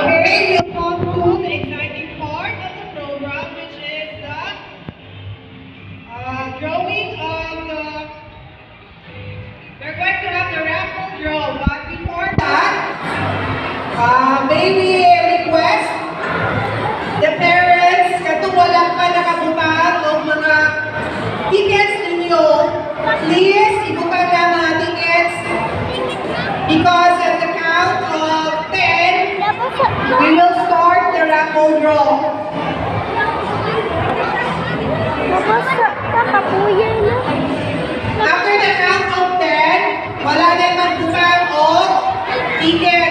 Okay, we'll come to the exciting part of the program, which is the drawing of the. We're going to have the raffle draw, but before that, maybe request the parents katong wala pa nakabutang o mga tickets ninyo, please ibutang na mga tickets because at the count of 10, we will start the raffle draw. After the count of 10, wala na yung magbutang o ticket.